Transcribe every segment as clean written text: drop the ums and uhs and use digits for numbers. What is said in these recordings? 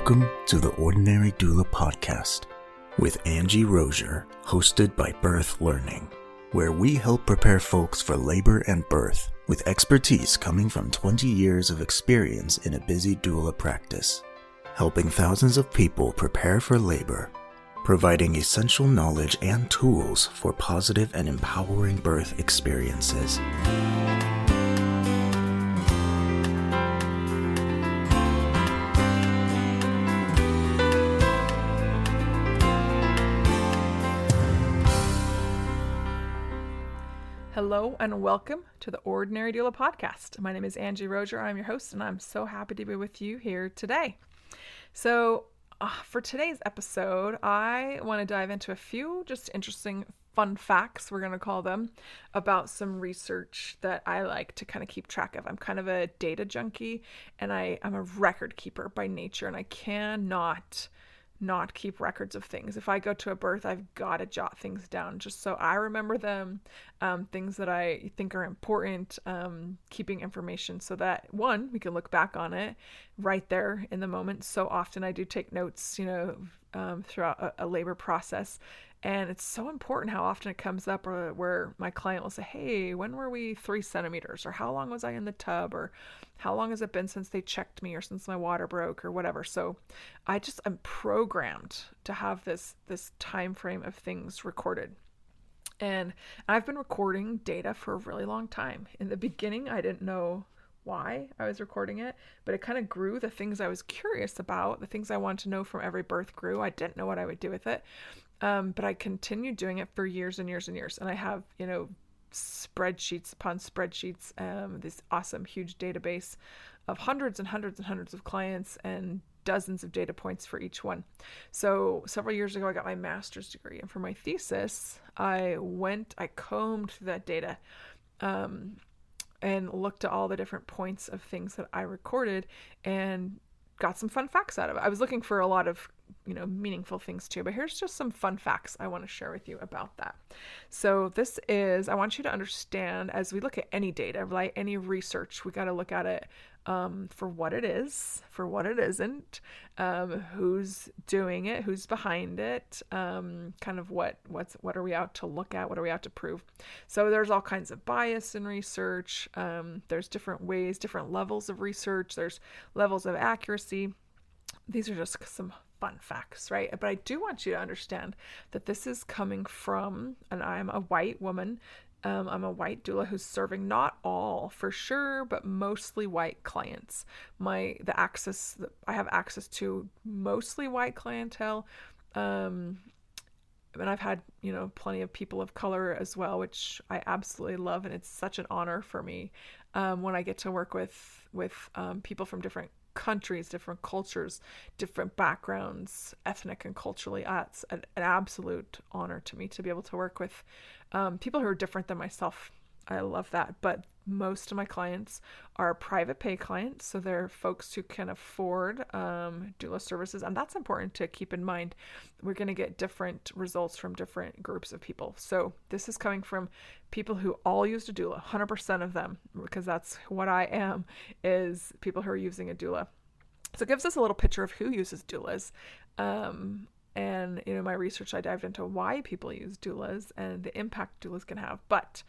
Welcome to the Ordinary Doula Podcast with Angie Rozier, hosted by Birth Learning, where we help prepare folks for labor and birth with expertise coming from 20 years of experience in a busy doula practice, helping thousands of people prepare for labor, providing essential knowledge and tools for positive and empowering birth experiences. Hello and welcome to the Ordinary Doula Podcast. My name is Angie Rozier. I'm your host and I'm so happy to be with you here today. So for today's episode, I want to dive into a few just interesting fun facts, we're going to call them, about some research that I like to kind of keep track of. I'm kind of a data junkie and I'm a record keeper by nature, and I cannot not keep records of things. If I go to a birth, I've got to jot things down just so I remember them, things that I think are important, keeping information so that, one, we can look back on it right there in the moment. So often I do take notes, throughout a labor process. And it's so important how often it comes up where my client will say, hey, when were we 3 centimeters? Or how long was I in the tub? Or how long has it been since they checked me or since my water broke or whatever? So I'm programmed to have this time frame of things recorded. And I've been recording data for a really long time. In the beginning, I didn't know why I was recording it, but it kind of grew. The things I was curious about, the things I wanted to know from every birth grew. I didn't know what I would do with it. But I continued doing it for years and years and years. And I have, spreadsheets upon spreadsheets, this awesome, huge database of hundreds and hundreds and hundreds of clients and dozens of data points for each one. So several years ago, I got my master's degree. And for my thesis, I combed through that data, and looked at all the different points of things that I recorded and got some fun facts out of it. I was looking for a lot of, meaningful things too, but here's just some fun facts I want to share with you about that. So I want you to understand, as we look at any data, like any research, we got to look at it for what it is, for what it isn't, who's doing it, who's behind it, kind of what are we out to look at, what are we out to prove. So there's all kinds of bias in research. There's different ways, different levels of research. There's levels of accuracy. These are just some fun facts, right? But I do want you to understand that this is coming from, and I'm a white woman, I'm a white doula who's serving not all for sure, but mostly white clients. I have access to mostly white clientele. And I've had, plenty of people of color as well, which I absolutely love. And it's such an honor for me when I get to work with people from different countries, different cultures, different backgrounds, ethnic and culturally. It's an absolute honor to me to be able to work with people who are different than myself. I love that. But most of my clients are private pay clients, so they're folks who can afford doula services, and that's important to keep in mind. We're going to get different results from different groups of people. So this is coming from people who all used a doula, 100% of them, because that's what I am, is people who are using a doula. So it gives us a little picture of who uses doulas. And my research, I dived into why people use doulas and the impact doulas can have. But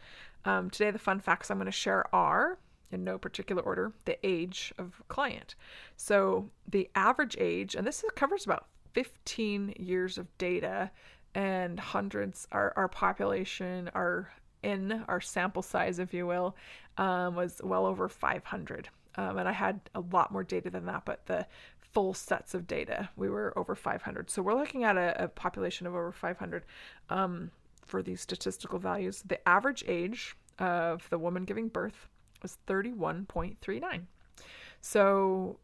today, the fun facts I'm going to share are, in no particular order, the age of client. So the average age, and this covers about 15 years of data and hundreds, our population, our sample size, if you will, was well over 500. And I had a lot more data than that, but the full sets of data, we were over 500. So we're looking at a population of over 500 for these statistical values. The average age of the woman giving birth was 31.39. So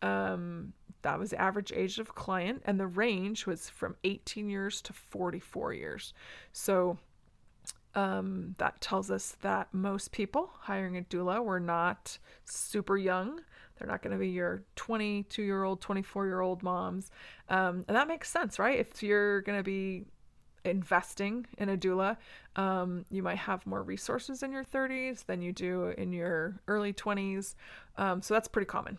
that was the average age of client, and the range was from 18 years to 44 years. So that tells us that most people hiring a doula were not super young. They're not going to be your 22-year-old, 24-year-old moms. And that makes sense, right? If you're going to be investing in a doula, you might have more resources in your 30s than you do in your early 20s. So that's pretty common.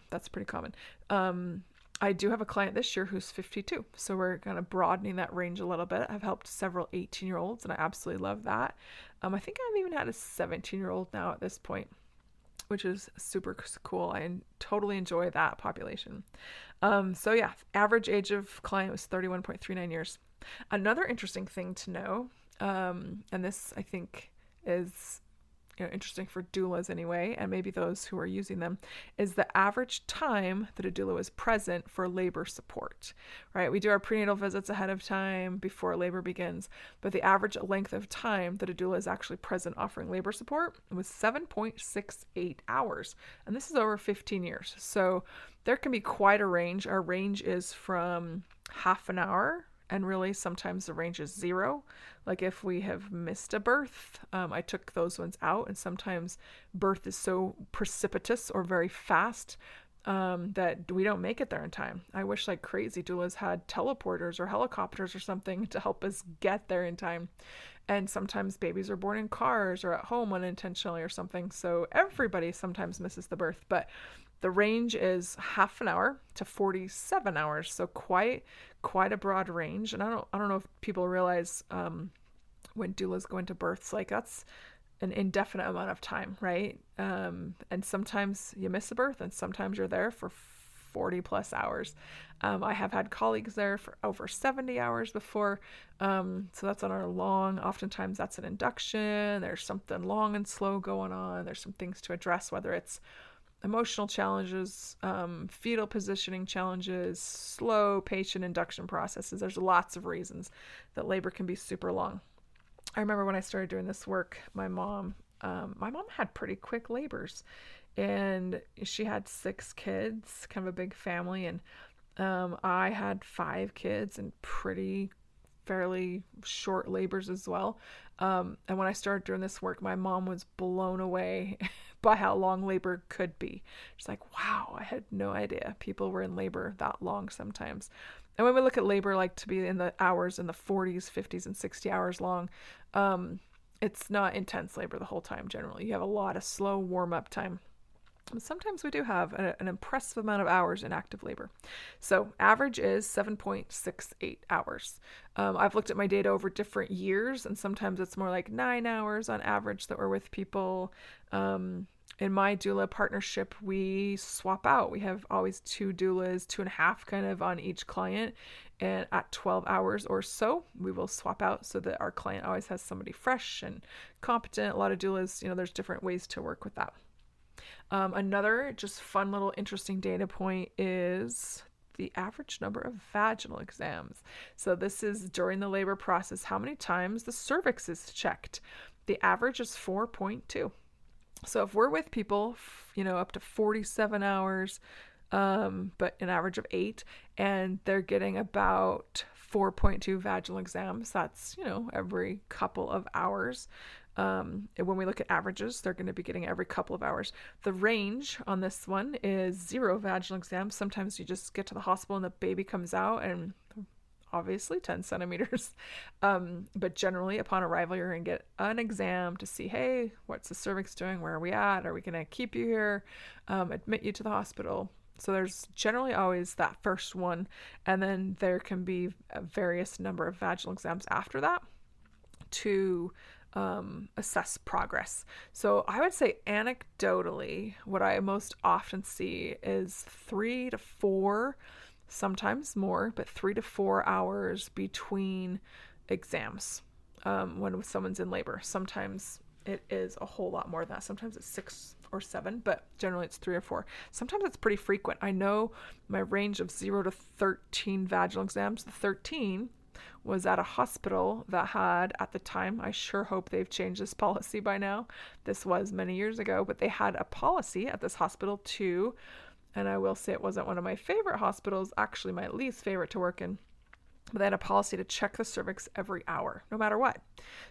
I do have a client this year who's 52. So we're kind of broadening that range a little bit. I've helped several 18-year-olds and I absolutely love that. I think I've even had a 17-year-old now at this point, which is super cool. I totally enjoy that population. So yeah, average age of client was 31.39 years. Another interesting thing to know, and this I think is interesting for doulas anyway, and maybe those who are using them, is the average time that a doula is present for labor support, right? We do our prenatal visits ahead of time before labor begins, but the average length of time that a doula is actually present offering labor support was 7.68 hours. And this is over 15 years. So there can be quite a range. Our range is from half an hour, and really sometimes the range is 0. Like if we have missed a birth, I took those ones out, and sometimes birth is so precipitous or very fast that we don't make it there in time. I wish like crazy doulas had teleporters or helicopters or something to help us get there in time. And sometimes babies are born in cars or at home unintentionally or something. So everybody sometimes misses the birth, but the range is half an hour to 47 hours. So quite a broad range. And I don't know if people realize when doulas go into births, like that's an indefinite amount of time, right? And sometimes you miss a birth and sometimes you're there for 40 plus hours. I have had colleagues there for over 70 hours before. So that's on our long, oftentimes that's an induction. There's something long and slow going on. There's some things to address, whether it's emotional challenges, fetal positioning challenges, slow patient induction processes. There's lots of reasons that labor can be super long. I remember when I started doing this work, my mom had pretty quick labors, and she had 6 kids, kind of a big family, and I had 5 kids and fairly short labors as well. And when I started doing this work, my mom was blown away by how long labor could be. She's like, wow, I had no idea people were in labor that long sometimes. And when we look at labor, like to be in the hours in the 40s, 50s, and 60 hours long, it's not intense labor the whole time generally. You have a lot of slow warm-up time. Sometimes we do have an impressive amount of hours in active labor. So average is 7.68 hours. I've looked at my data over different years, and sometimes it's more like 9 hours on average that we're with people. In my doula partnership, we swap out. We have always 2 doulas, 2.5 kind of on each client. And at 12 hours or so, we will swap out so that our client always has somebody fresh and competent. A lot of doulas, there's different ways to work with that. Another just fun little interesting data point is the average number of vaginal exams. So this is during the labor process, how many times the cervix is checked. The average is 4.2. So if we're with people, up to 47 hours, but an average of 8, and they're getting about 4.2 vaginal exams, that's, every couple of hours. And when we look at averages, they're going to be getting every couple of hours. The range on this one is 0 vaginal exams. Sometimes you just get to the hospital and the baby comes out and obviously 10 centimeters. But generally upon arrival, you're going to get an exam to see, hey, what's the cervix doing? Where are we at? Are we going to keep you here? Admit you to the hospital? So there's generally always that first one. And then there can be a various number of vaginal exams after that to assess progress. So I would say anecdotally, what I most often see is 3 to 4, sometimes more, but 3 to 4 hours between exams when someone's in labor. Sometimes it is a whole lot more than that. Sometimes it's 6 or 7, but generally it's 3 or 4. Sometimes it's pretty frequent. I know my range of 0 to 13 vaginal exams, the 13 was at a hospital that had, at the time, I sure hope they've changed this policy by now. This was many years ago, but they had a policy at this hospital too. And I will say it wasn't one of my favorite hospitals, actually my least favorite to work in. But they had a policy to check the cervix every hour, no matter what.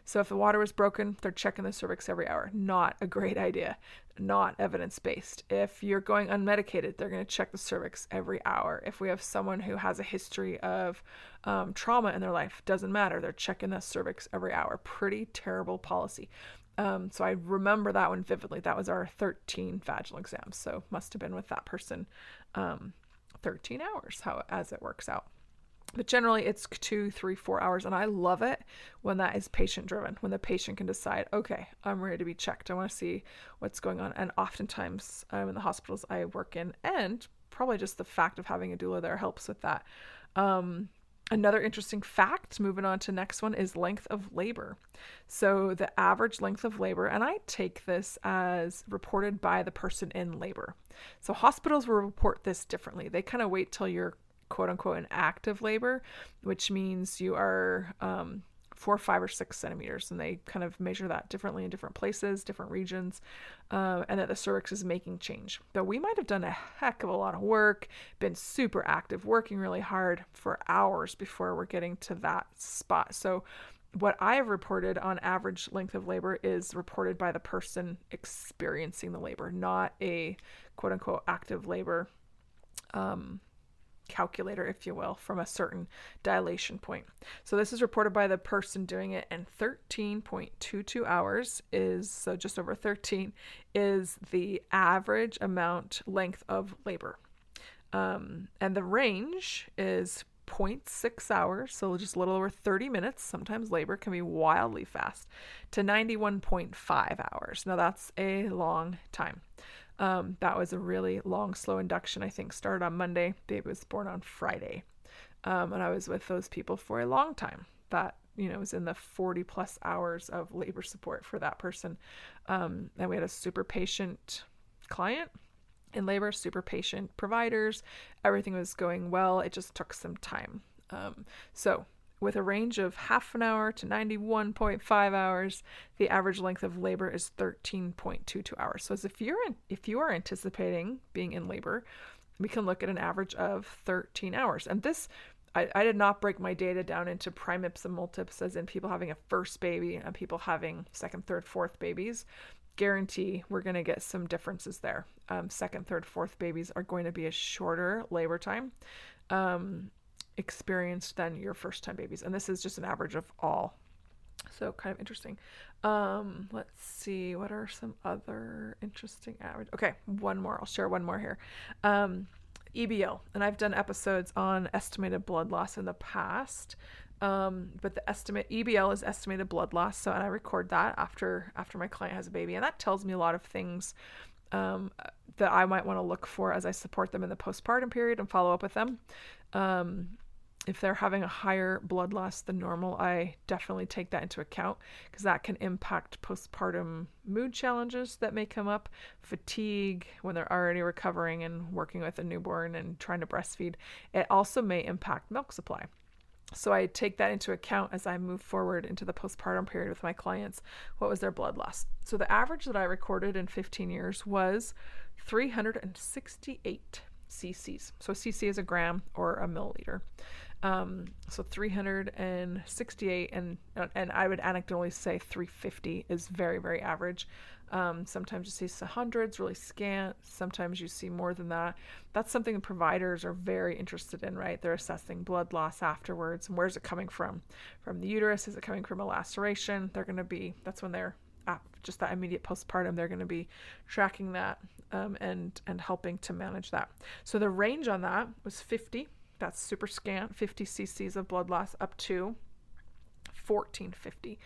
So if the water was broken, they're checking the cervix every hour. Not a great idea. Not evidence-based. If you're going unmedicated, they're going to check the cervix every hour. If we have someone who has a history of trauma in their life, doesn't matter. They're checking the cervix every hour. Pretty terrible policy. So I remember that one vividly. That was our 13 vaginal exams. So must have been with that person 13 hours as it works out. But generally it's 2, 3, 4 hours. And I love it when that is patient driven, when the patient can decide, okay, I'm ready to be checked. I want to see what's going on. And oftentimes in the hospitals I work in, and probably just the fact of having a doula there helps with that. Another interesting fact, moving on to next one, is length of labor. So the average length of labor, and I take this as reported by the person in labor. So hospitals will report this differently. They kind of wait till you're quote unquote in active labor, which means you are 4, 5, or 6 centimeters, and they kind of measure that differently in different places, different regions, and that the cervix is making change. But we might have done a heck of a lot of work, been super active, working really hard for hours before we're getting to that spot. So what I have reported on average length of labor is reported by the person experiencing the labor, not a quote unquote active labor calculator, if you will, from a certain dilation point. So this is reported by the person doing it, and 13.22 hours is, so just over 13, is the average length of labor. And the range is 0.6 hours, so just a little over 30 minutes. Sometimes labor can be wildly fast, to 91.5 hours. Now that's a long time. That was a really long, slow induction. I think started on Monday. Baby was born on Friday. And I was with those people for a long time. That, was in the 40 plus hours of labor support for that person. And we had a super patient client in labor, super patient providers. Everything was going well. It just took some time. So with a range of half an hour to 91.5 hours, the average length of labor is 13.22 hours. So as if you are anticipating being in labor, we can look at an average of 13 hours. And this, I did not break my data down into primips and multips, as in people having a first baby and people having second, third, fourth babies. Guarantee we're going to get some differences there. Second, third, fourth babies are going to be a shorter labor time experienced than your first time babies, and this is just an average of all, so kind of interesting. Let's see, what are some other interesting average? Okay, I'll share one more here. EBL, and I've done episodes on estimated blood loss in the past, but the EBL is estimated blood loss, so, and I record that after my client has a baby, and that tells me a lot of things that I might want to look for as I support them in the postpartum period and follow up with them. If they're having a higher blood loss than normal, I definitely take that into account, because that can impact postpartum mood challenges that may come up, fatigue when they're already recovering and working with a newborn and trying to breastfeed. It also may impact milk supply. So I take that into account as I move forward into the postpartum period with my clients. What was their blood loss? So the average that I recorded in 15 years was 368 cc's. So a cc is a gram or a milliliter. So 368, and I would anecdotally say 350 is very, very average. Sometimes you see hundreds, really scant. Sometimes you see more than that. That's something the providers are very interested in, right? They're assessing blood loss afterwards. And where's it coming from? From the uterus? Is it coming from a laceration? That's when they're just that immediate postpartum. They're going to be tracking that and helping to manage that. So the range on that was 50. That's super scant, 50 cc's of blood loss, up to 1450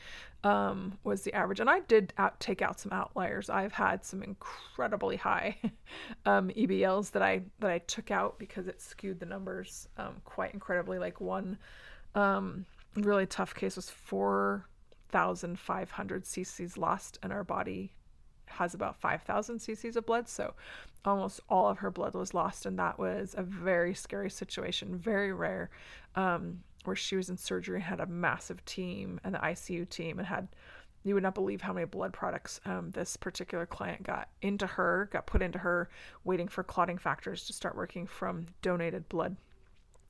was the average. And I did take out some outliers. I've had some incredibly high EBLs that I took out because it skewed the numbers quite incredibly. Like one really tough case was 4,500 cc's lost, and our body has about 5,000 cc's of blood, so almost all of her blood was lost, and that was a very scary situation, very rare, where she was in surgery and had a massive team, and the ICU team, and you would not believe how many blood products this particular client got put into her, waiting for clotting factors to start working from donated blood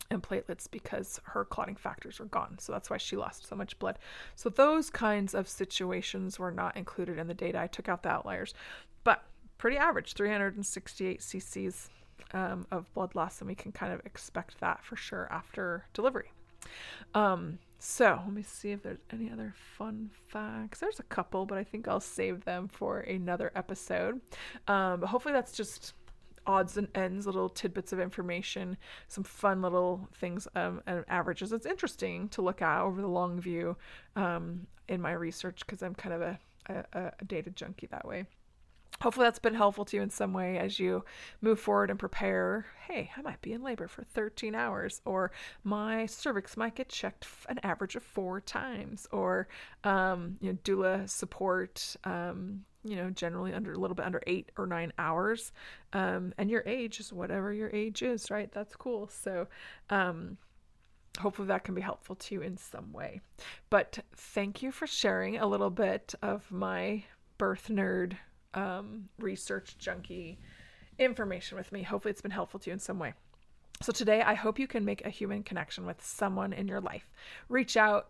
and platelets, because her clotting factors were gone. So that's why she lost so much blood. So those kinds of situations were not included in the data. I took out the outliers, but pretty average, 368 cc's of blood loss, and we can kind of expect that for sure after delivery. So let me see if there's any other fun facts. There's a couple, but I think I'll save them for another episode. But hopefully that's just odds and ends, little tidbits of information, some fun little things and averages. It's interesting to look at over the long view in my research, because I'm kind of a data junkie that way. Hopefully that's been helpful to you in some way as you move forward and prepare. Hey, I might be in labor for 13 hours, or my cervix might get checked an average of 4 times, or doula support, generally a little bit under 8 or 9 hours, and your age is whatever your age is, right? That's cool. So hopefully that can be helpful to you in some way. But thank you for sharing a little bit of my birth nerd research junkie information with me. Hopefully it's been helpful to you in some way. So today, I hope you can make a human connection with someone in your life. Reach out,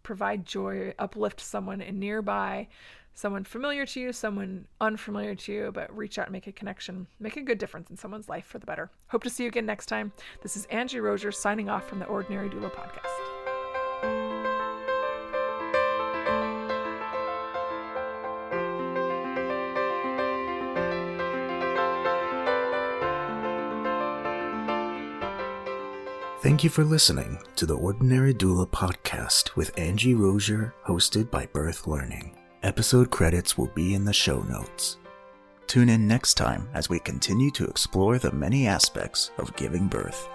provide joy, uplift someone nearby, someone familiar to you, someone unfamiliar to you, but reach out and make a connection, make a good difference in someone's life for the better. Hope to see you again next time. This is Angie Rozier signing off from the Ordinary Doula Podcast. Thank you for listening to the Ordinary Doula Podcast with Angie Rozier, hosted by Birth Learning. Episode credits will be in the show notes. Tune in next time as we continue to explore the many aspects of giving birth.